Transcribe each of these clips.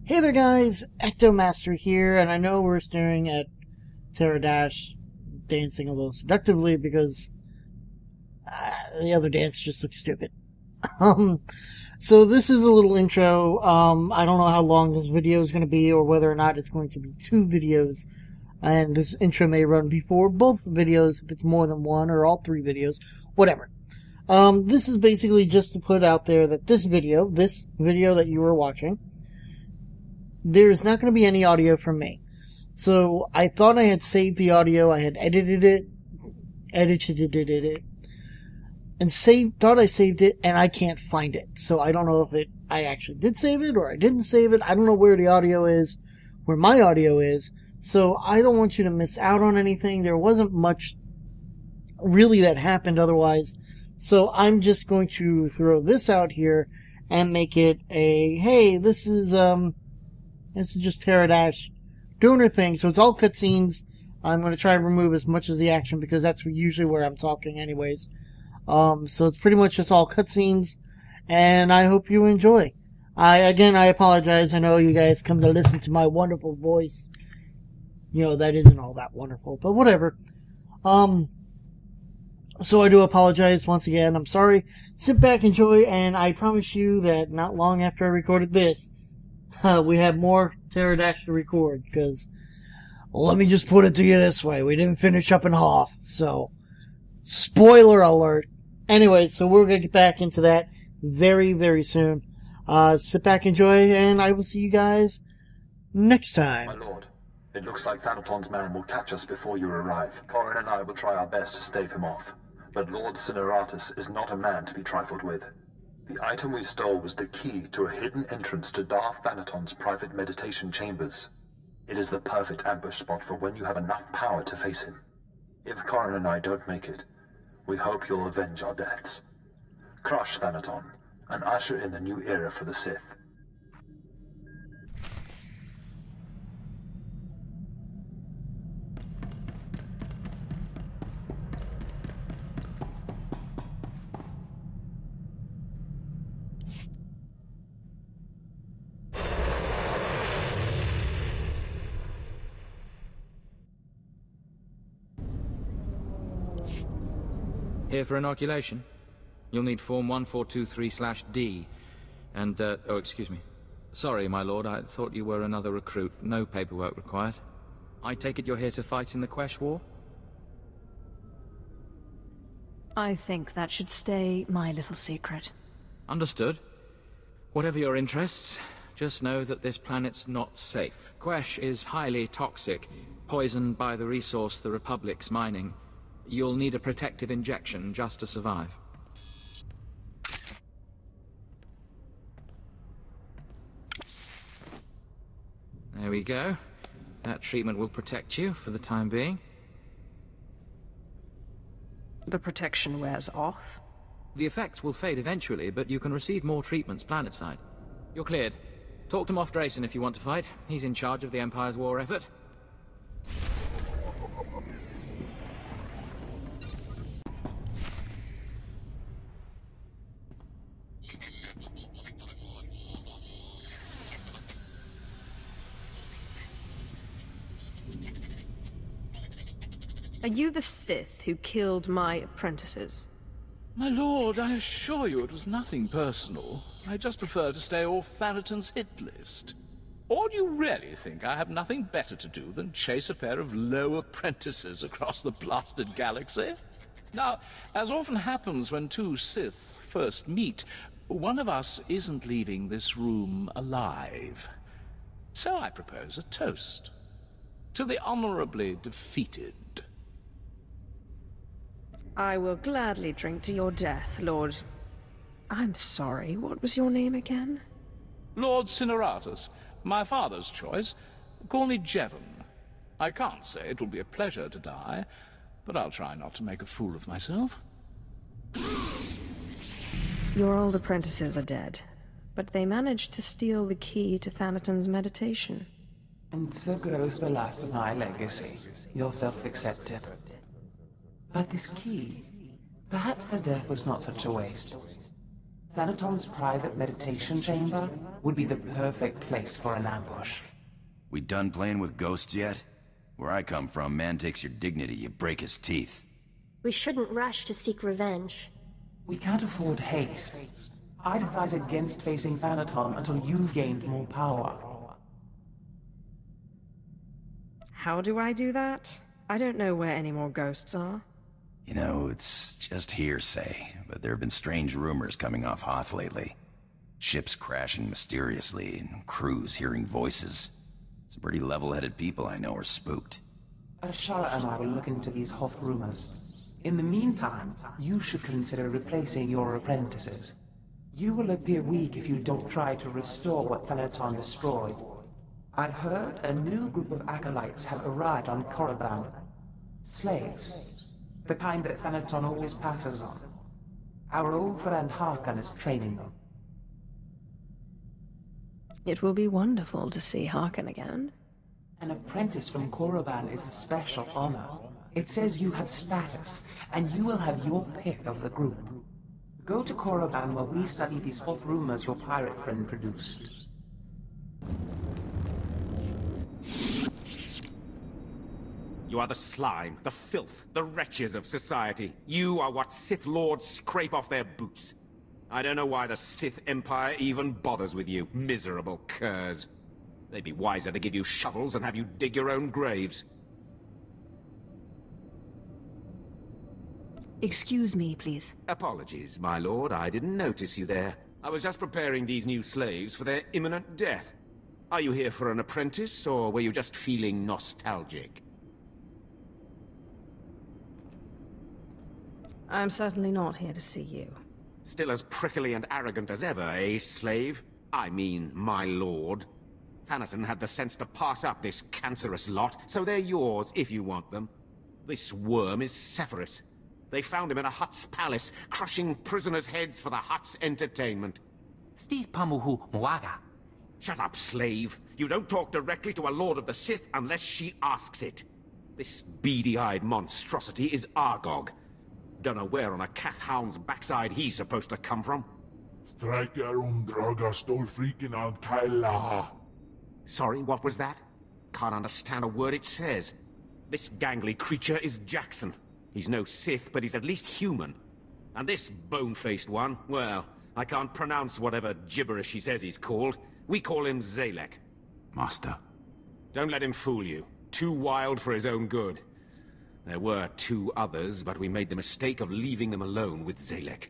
Hey there guys, EctoMaster here, and I know we're staring at Terradash dancing a little seductively because the other dance just looks stupid. So this is a little intro. I don't know how long this video is going to be or whether or not it's going to be 2 videos. And this intro may run before both videos if it's more than 1 or all 3 videos, whatever. This is basically just to put out there that this video that you were watching, there's not going to be any audio from me. So I thought I had saved the audio, I had edited it, and thought I saved it, and I can't find it. So I don't know if I actually did save it or I didn't save it. I don't know where the audio is, where my audio is. So I don't want you to miss out on anything. There wasn't much really that happened otherwise. So I'm just going to throw this out here and make it a, hey, this is just Terradash doing her thing. So it's all cutscenes. I'm going to try and remove as much of the action because that's usually where I'm talking anyways. So it's pretty much just all cutscenes, and I hope you enjoy. I apologize. I know you guys come to listen to my wonderful voice. You know, that isn't all that wonderful, but whatever. So I do apologize once again. I'm sorry. Sit back, enjoy, and I promise you that not long after I recorded this, we have more Terradash to record, because, let me just put it to you this way, we didn't finish up in Hoth, so, spoiler alert. Anyway, so we're gonna get back into that very, very soon. Sit back, enjoy, and I will see you guys next time. My lord, it looks like Thanaton's man will catch us before you arrive. Corin and I will try our best to stave him off, but Lord Cineratus is not a man to be trifled with. The item we stole was the key to a hidden entrance to Darth Thanaton's private meditation chambers. It is the perfect ambush spot for when you have enough power to face him. If Corin and I don't make it, we hope you'll avenge our deaths. Crush Thanaton, and usher in the new era for the Sith. Here for inoculation? You'll need Form 1423/D. And, oh, excuse me. Sorry, my lord, I thought you were another recruit. No paperwork required. I take it you're here to fight in the Quesh War? I think that should stay my little secret. Understood. Whatever your interests, just know that this planet's not safe. Quesh is highly toxic, poisoned by the resource the Republic's mining. You'll need a protective injection just to survive. There we go. That treatment will protect you for the time being. The protection wears off? The effects will fade eventually, but you can receive more treatments planetside. You're cleared. Talk to Moff Drayson if you want to fight. He's in charge of the Empire's war effort. Are you the Sith who killed my apprentices? My lord, I assure you it was nothing personal. I just prefer to stay off Thanaton's hit list. Or do you really think I have nothing better to do than chase a pair of low apprentices across the blasted galaxy? Now, as often happens when two Sith first meet, one of us isn't leaving this room alive. So I propose a toast to the honorably defeated. I will gladly drink to your death, Lord... I'm sorry, what was your name again? Lord Cineratus, my father's choice. Call me Jevon. I can't say it will be a pleasure to die, but I'll try not to make a fool of myself. Your old apprentices are dead, but they managed to steal the key to Thanaton's meditation. And so goes the last of my legacy, your self-accepted. But this key, perhaps their death was not such a waste. Thanaton's private meditation chamber would be the perfect place for an ambush. We done playing with ghosts yet? Where I come from, man takes your dignity, you break his teeth. We shouldn't rush to seek revenge. We can't afford haste. I'd advise against facing Thanaton until you've gained more power. How do I do that? I don't know where any more ghosts are. You know, it's just hearsay, but there have been strange rumors coming off Hoth lately. Ships crashing mysteriously, and crews hearing voices. Some pretty level-headed people I know are spooked. Ashara and I will look into these Hoth rumors. In the meantime, you should consider replacing your apprentices. You will appear weak if you don't try to restore what Thanaton destroyed. I've heard a new group of acolytes have arrived on Korriban. Slaves. The kind that Thanaton always passes on. Our old friend Harkon is training them. It will be wonderful to see Harkon again. An apprentice from Korriban is a special honor. It says you have status, and you will have your pick of the group. Go to Korriban while we study these Hoth rumors your pirate friend produced. You are the slime, the filth, the wretches of society. You are what Sith Lords scrape off their boots. I don't know why the Sith Empire even bothers with you, miserable curs. They'd be wiser to give you shovels and have you dig your own graves. Excuse me, please. Apologies, my lord. I didn't notice you there. I was just preparing these new slaves for their imminent death. Are you here for an apprentice, or were you just feeling nostalgic? I'm certainly not here to see you. Still as prickly and arrogant as ever, eh, slave? I mean, my lord. Thanaton had the sense to pass up this cancerous lot, so they're yours if you want them. This worm is Sephiroth. They found him in a Hutt's palace, crushing prisoners' heads for the Hutt's entertainment. Steve Pamuhu Mwaga. Shut up, slave. You don't talk directly to a Lord of the Sith unless she asks it. This beady-eyed monstrosity is Argog. Don't know where on a cat-hound's backside he's supposed to come from. Draga stol freaking on Kyla. Sorry, what was that? Can't understand a word it says. This gangly creature is Jackson. He's no Sith, but he's at least human. And this bone-faced one, well, I can't pronounce whatever gibberish he says he's called. We call him Zalek. Master. Don't let him fool you. Too wild for his own good. There were 2 others, but we made the mistake of leaving them alone with Zalek.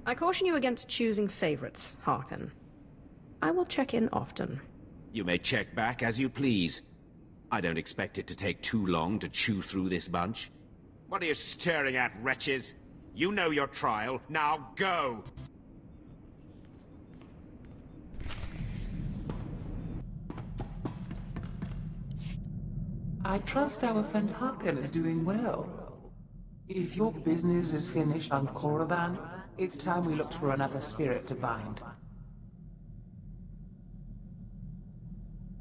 I caution you against choosing favorites, Harkon. I will check in often. You may check back as you please. I don't expect it to take too long to chew through this bunch. What are you staring at, wretches? You know your trial. Now go! I trust our friend Harkon is doing well. If your business is finished on Korriban, it's time we looked for another spirit to bind.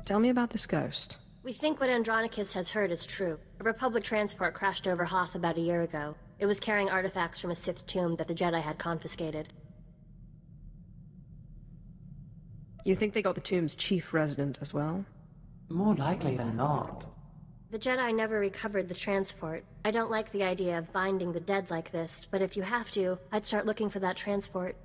Tell me about this ghost. We think what Andronicus has heard is true. A Republic transport crashed over Hoth about a year ago. It was carrying artifacts from a Sith tomb that the Jedi had confiscated. You think they got the tomb's chief resident as well? More likely than not. The Jedi never recovered the transport. I don't like the idea of binding the dead like this, but if you have to, I'd start looking for that transport.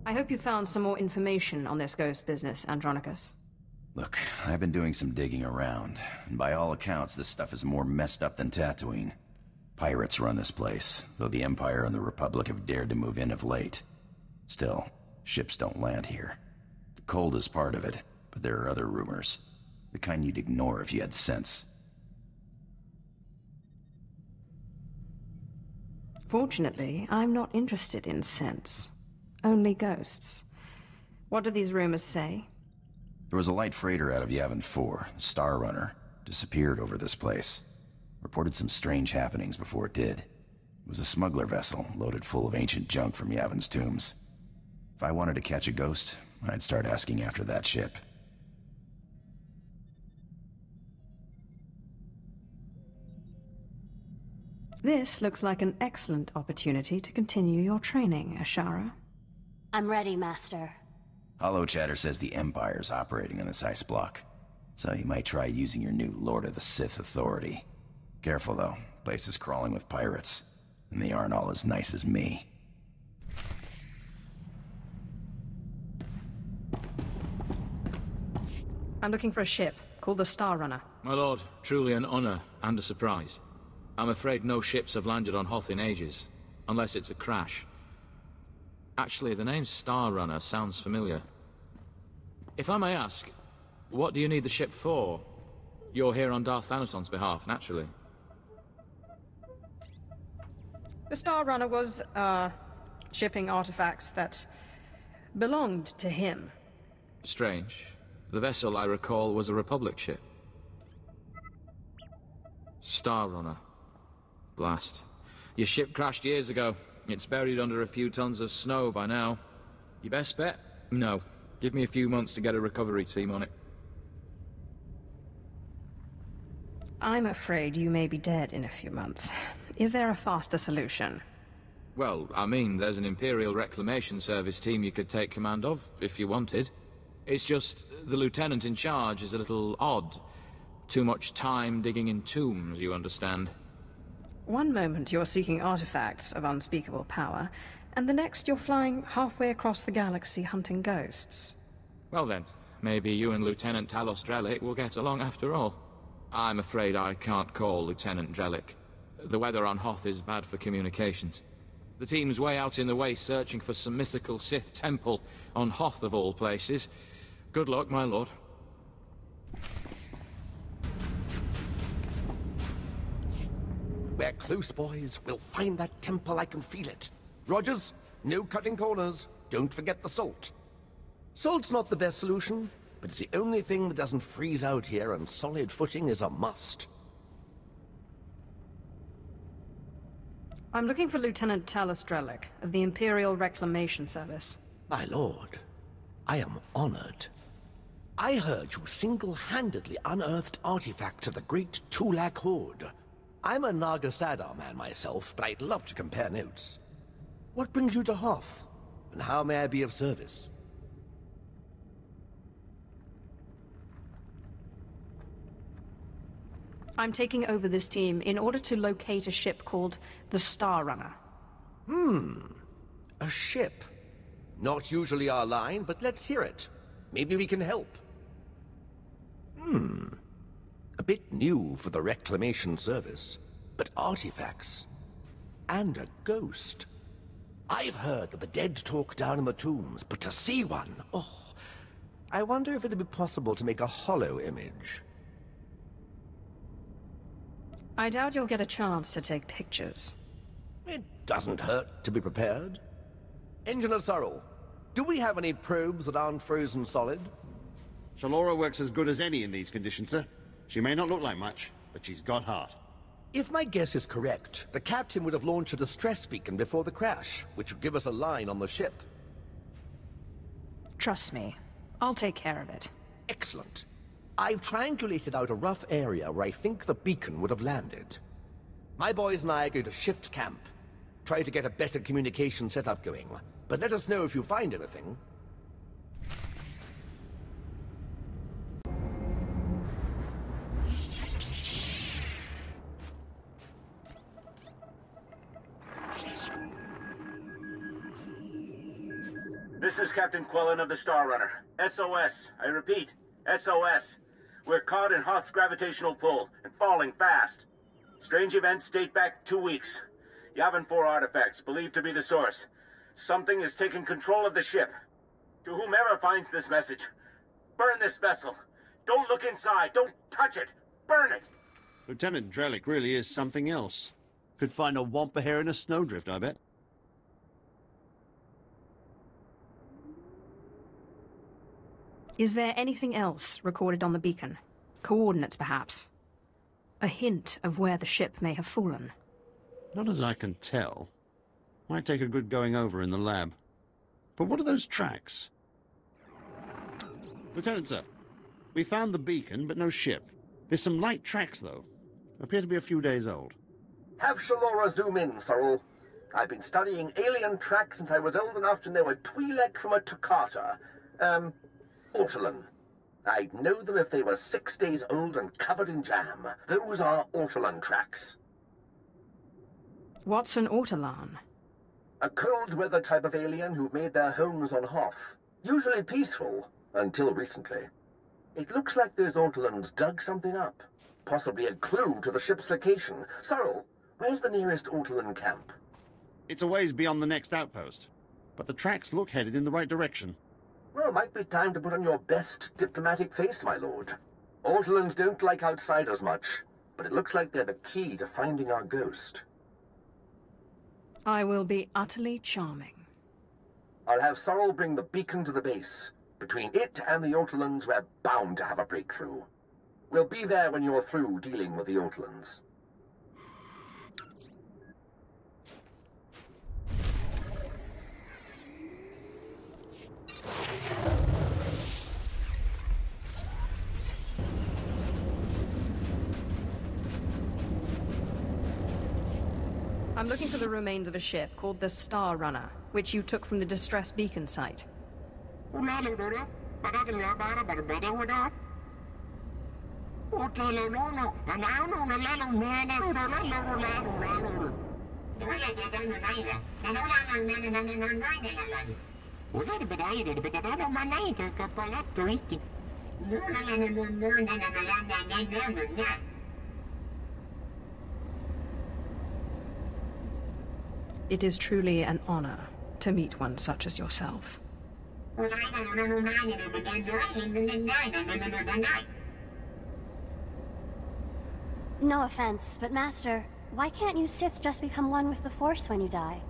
I hope you found some more information on this ghost business, Andronicus. Look, I've been doing some digging around, and by all accounts, this stuff is more messed up than Tatooine. Pirates run this place, though the Empire and the Republic have dared to move in of late. Still, ships don't land here. The cold is part of it, but there are other rumors. The kind you'd ignore if you had sense. Fortunately, I'm not interested in sense. Only ghosts. What do these rumors say? There was a light freighter out of Yavin 4, the Star Runner, disappeared over this place. Reported some strange happenings before it did. It was a smuggler vessel loaded full of ancient junk from Yavin's tombs. If I wanted to catch a ghost, I'd start asking after that ship. This looks like an excellent opportunity to continue your training, Ashara. I'm ready, Master. Hollow Chatter says the Empire's operating in this ice block, so you might try using your new Lord of the Sith authority. Careful though, place is crawling with pirates, and they aren't all as nice as me. I'm looking for a ship called the Star Runner. My lord, truly an honor and a surprise. I'm afraid no ships have landed on Hoth in ages, unless it's a crash. Actually, the name Star Runner sounds familiar. If I may ask, what do you need the ship for? You're here on Darth Thanaton's behalf, naturally. The Star Runner was, shipping artifacts that belonged to him. Strange. The vessel, I recall, was a Republic ship. Star Runner. Blast. Your ship crashed years ago. It's buried under a few tons of snow by now. Your best bet? No. Give me a few months to get a recovery team on it. I'm afraid you may be dead in a few months. Is there a faster solution? Well, I mean, there's an Imperial Reclamation Service team you could take command of, if you wanted. It's just, the lieutenant in charge is a little odd. Too much time digging in tombs, you understand. One moment you're seeking artifacts of unspeakable power, and the next you're flying halfway across the galaxy hunting ghosts. Well then, maybe you and Lieutenant Talos Drellick will get along after all. I'm afraid I can't call Lieutenant Drellick. The weather on Hoth is bad for communications. The team's way out in the waste searching for some mythical Sith temple on Hoth of all places. Good luck, my lord. We're close, boys. We'll find that temple, I can feel it. Rogers, no cutting corners. Don't forget the salt. Salt's not the best solution, but it's the only thing that doesn't freeze out here, and solid footing is a must. I'm looking for Lieutenant Talos Drellick of the Imperial Reclamation Service. My lord, I am honored. I heard you single-handedly unearthed artifacts of the great Tulak Horde. I'm a Naga Sadar man myself, but I'd love to compare notes. What brings you to Hoth, and how may I be of service? I'm taking over this team in order to locate a ship called the Star Runner. A ship. Not usually our line, but let's hear it. Maybe we can help. A bit new for the Reclamation Service, but artifacts. And a ghost. I've heard that the dead talk down in the tombs, but to see one, oh, I wonder if it'd be possible to make a hollow image. I doubt you'll get a chance to take pictures. It doesn't hurt to be prepared. Engineer Sorrel, do we have any probes that aren't frozen solid? Shalora works as good as any in these conditions, sir. She may not look like much, but she's got heart. If my guess is correct, the captain would have launched a distress beacon before the crash, which would give us a line on the ship. Trust me, I'll take care of it. Excellent. I've triangulated out a rough area where I think the beacon would have landed. My boys and I are going to shift camp, try to get a better communication setup going, but let us know if you find anything. This is Captain Quellen of the Star Runner. SOS. I repeat, SOS. We're caught in Hoth's gravitational pull and falling fast. Strange events date back 2 weeks. Yavin 4 artifacts, believed to be the source. Something has taken control of the ship. To whomever finds this message, burn this vessel. Don't look inside. Don't touch it. Burn it. Lieutenant Drellick really is something else. Could find a wampa hair in a snowdrift, I bet. Is there anything else recorded on the beacon? Coordinates, perhaps? A hint of where the ship may have fallen? Not as I can tell. Might take a good going over in the lab. But what are those tracks? Lieutenant, sir. We found the beacon, but no ship. There's some light tracks, though. Appear to be a few days old. Have Shalora zoom in, Sorrel. I've been studying alien tracks since I was old enough to know a Twi'lek from a Toccata. Ortolan. I'd know them if they were 6 days old and covered in jam. Those are Ortolan tracks. What's an Ortolan? A cold-weather type of alien who've made their homes on Hoth. Usually peaceful, until recently. It looks like those Ortolans dug something up. Possibly a clue to the ship's location. Sorrel, where's the nearest Ortolan camp? It's a ways beyond the next outpost. But the tracks look headed in the right direction. Well, might be time to put on your best diplomatic face, my lord. Ortolans don't like outsiders much, but it looks like they're the key to finding our ghost. I will be utterly charming. I'll have Sorrel bring the beacon to the base. Between it and the Ortolans, we're bound to have a breakthrough. We'll be there when you're through dealing with the Ortolans. I'm looking for the remains of a ship called the Star Runner, which you took from the distress beacon site. It is truly an honor to meet one such as yourself. No offense, but Master, why can't you Sith just become one with the Force when you die?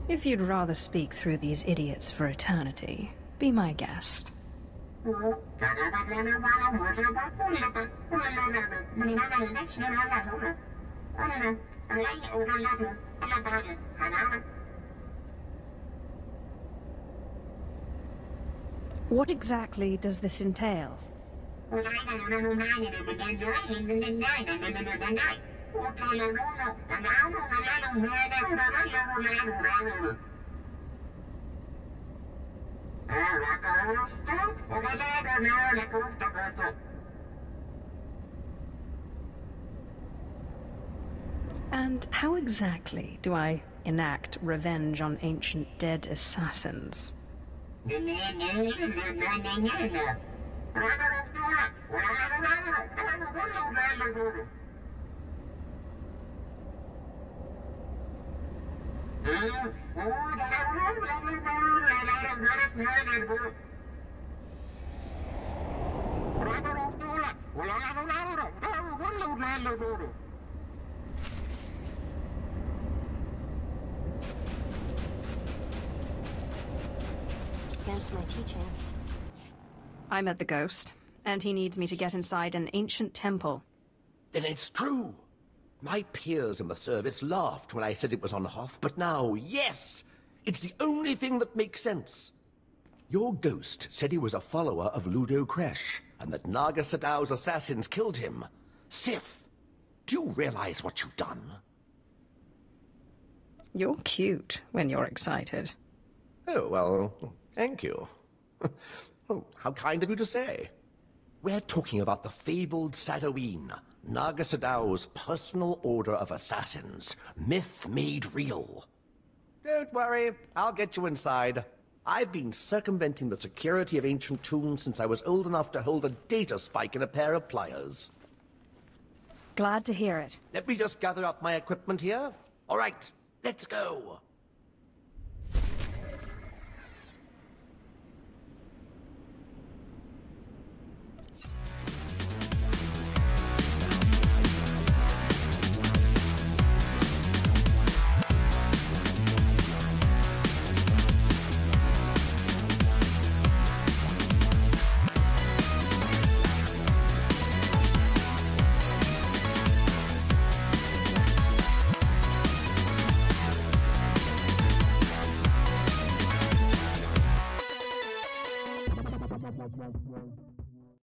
If you'd rather speak through these idiots for eternity, be my guest. What exactly does this entail? And how exactly do I enact revenge on ancient dead assassins? Against my teachings. I met the ghost, and he needs me to get inside an ancient temple. Then it's true. My peers in the service laughed when I said it was on Hoth, but now, yes! It's the only thing that makes sense. Your ghost said he was a follower of Ludo Kresh, and that Naga Sadow's assassins killed him. Sith, do you realize what you've done? You're cute when you're excited. Oh, well, thank you. Oh, how kind of you to say. We're talking about the fabled Sadoween, Naga Sadao's personal order of assassins. Myth made real. Don't worry, I'll get you inside. I've been circumventing the security of ancient tombs since I was old enough to hold a data spike in a pair of pliers. Glad to hear it. Let me just gather up my equipment here. All right, let's go.